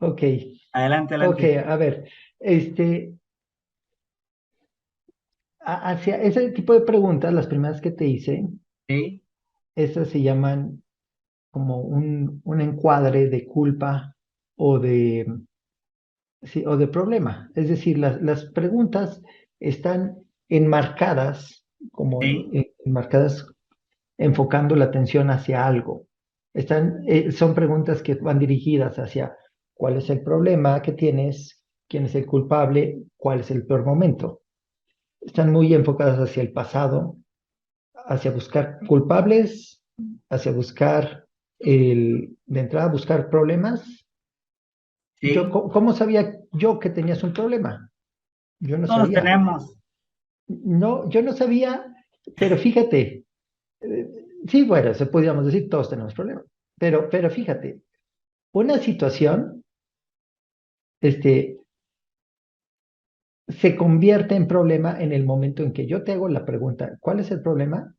Ok, Adelante, ok, adelante. a ver, este, hacia ese tipo de preguntas, las primeras que te hice, Sí, esas se llaman como un encuadre de culpa o de, sí, o de problema. Es decir, las preguntas están enmarcadas, como sí, enmarcadas enfocando la atención hacia algo. Son preguntas que van dirigidas hacia cuál es el problema que tienes, quién es el culpable, cuál es el peor momento. Están muy enfocadas hacia el pasado, hacia buscar culpables, hacia buscar de entrada buscar problemas. sí. ¿Cómo sabía yo que tenías un problema? Yo no Todos sabía. tenemos. No, yo no sabía, pero fíjate, eh, sí, bueno, se podríamos decir, todos tenemos problemas, pero fíjate, una situación, este, se convierte en problema en el momento en que yo te hago la pregunta, ¿cuál es el problema?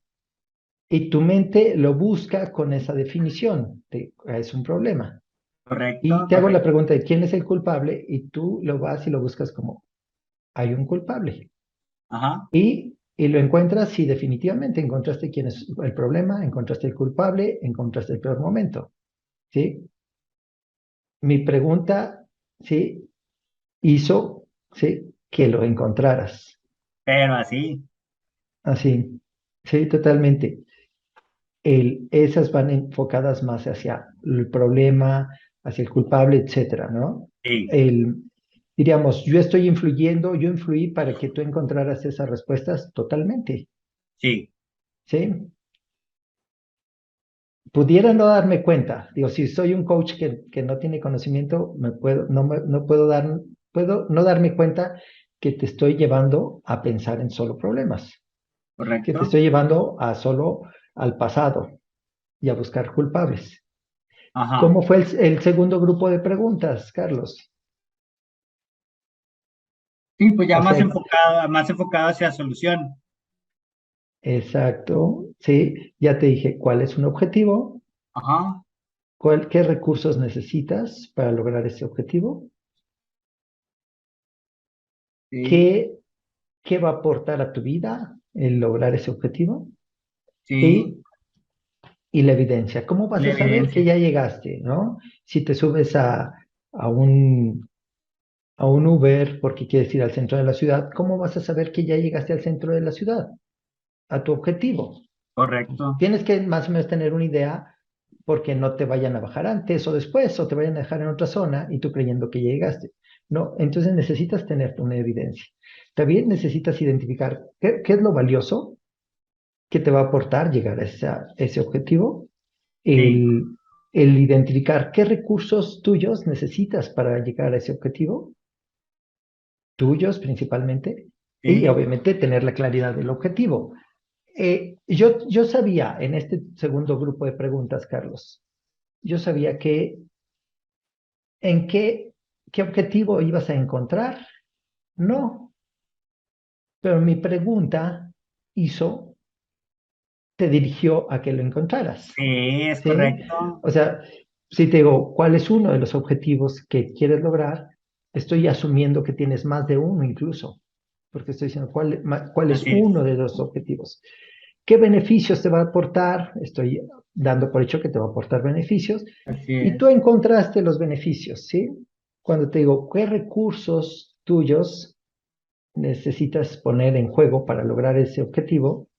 Y tu mente lo busca con esa definición de es un problema. Y Correcto, te hago la correcto. pregunta de quién es el culpable y tú lo vas y lo buscas como hay un culpable. Ajá. Y lo encuentras si definitivamente encontraste quién es el problema, encontraste el culpable, encontraste el peor momento. ¿Sí? Mi pregunta, ¿sí? Hizo, ¿sí? Que lo encontraras. Pero así. Así, sí, totalmente. Esas van enfocadas más hacia el problema, hacia el culpable, etcétera, ¿no? Sí, El, diríamos, yo estoy influyendo, yo influí para que tú encontraras esas respuestas totalmente, sí. ¿sí? Pudiera no darme cuenta, digo, si soy un coach que no tiene conocimiento, no puedo puedo no darme cuenta que te estoy llevando a pensar en solo problemas, que te Correcto. estoy llevando a solo al pasado y a buscar culpables. Ajá. ¿Cómo fue el segundo grupo de preguntas, Carlos? Sí, pues ya O sea, más enfocado hacia solución. exacto, sí, ya te dije cuál es un objetivo, Ajá. qué recursos necesitas para lograr ese objetivo, Sí, qué, qué va a aportar a tu vida el lograr ese objetivo sí. y, y la evidencia. ¿Cómo vas La a saber que evidencia. ya llegaste, no? Si te subes a un, a un Uber porque quieres ir al centro de la ciudad, ¿cómo vas a saber que ya llegaste al centro de la ciudad, a tu objetivo? Correcto. Tienes que más o menos tener una idea porque no te vayan a bajar antes o después o te vayan a dejar en otra zona y tú creyendo que ya llegaste. No, entonces necesitas tener una evidencia. También necesitas identificar qué es lo valioso que te va a aportar llegar a ese objetivo, Sí, el, el identificar qué recursos tuyos necesitas para llegar a ese objetivo, tuyos principalmente, y sí. obviamente tener la claridad del objetivo. Yo sabía en este segundo grupo de preguntas, Carlos, yo sabía que en qué objetivo ibas a encontrar, no, pero mi pregunta hizo, te dirigió a que lo encontraras, Sí, es ¿sí? correcto. O sea, si te digo, ¿cuál es uno de los objetivos que quieres lograr? Estoy asumiendo que tienes más de uno incluso, porque estoy diciendo, ¿cuál es Así uno es. de los objetivos? ¿Qué beneficios te va a aportar? Estoy dando por hecho que te va a aportar beneficios. Así Y es. tú encontraste los beneficios, ¿sí? Cuando te digo, ¿qué recursos tuyos necesitas poner en juego para lograr ese objetivo?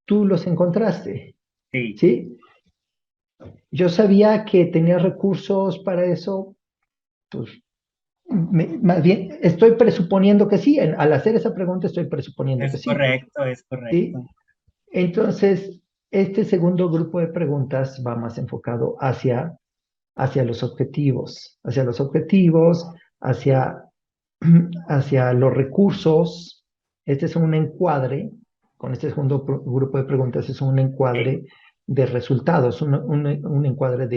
Tú los encontraste, Sí. ¿sí? Yo sabía que tenía recursos para eso, pues más bien estoy presuponiendo que sí. Al hacer esa pregunta estoy presuponiendo que Es sí, correcto, es ¿sí? correcto. Entonces, este segundo grupo de preguntas va más enfocado hacia los objetivos, hacia, hacia los recursos. Este es un encuadre, con este segundo grupo de preguntas es un Sí, encuadre de resultados, un encuadre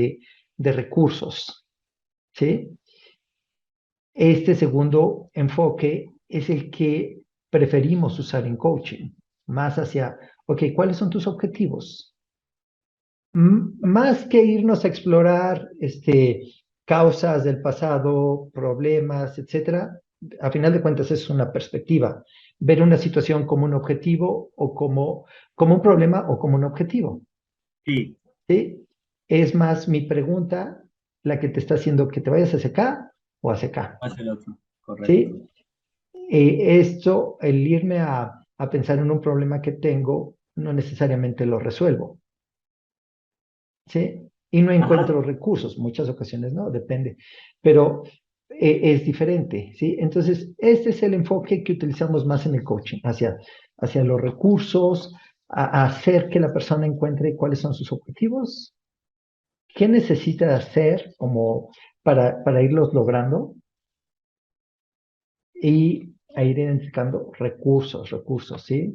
de recursos, ¿sí? Este segundo enfoque es el que preferimos usar en coaching, más hacia, ok, ¿cuáles son tus objetivos? Más que irnos a explorar causas del pasado, problemas, etcétera. A final de cuentas es una perspectiva. Ver una situación como un objetivo o como un problema o como un objetivo. Sí, ¿Sí? Es más mi pregunta la que te está haciendo que te vayas hacia acá o hacia acá. hacia el otro, correcto. ¿Sí? Esto, el irme a pensar en un problema que tengo, no necesariamente lo resuelvo. ¿Sí? Y no encuentro Ajá, recursos, muchas ocasiones no, depende, pero es diferente, ¿sí? Entonces, este es el enfoque que utilizamos más en el coaching, hacia los recursos, a hacer que la persona encuentre cuáles son sus objetivos, qué necesita hacer como para irlos logrando y a ir identificando recursos, ¿sí?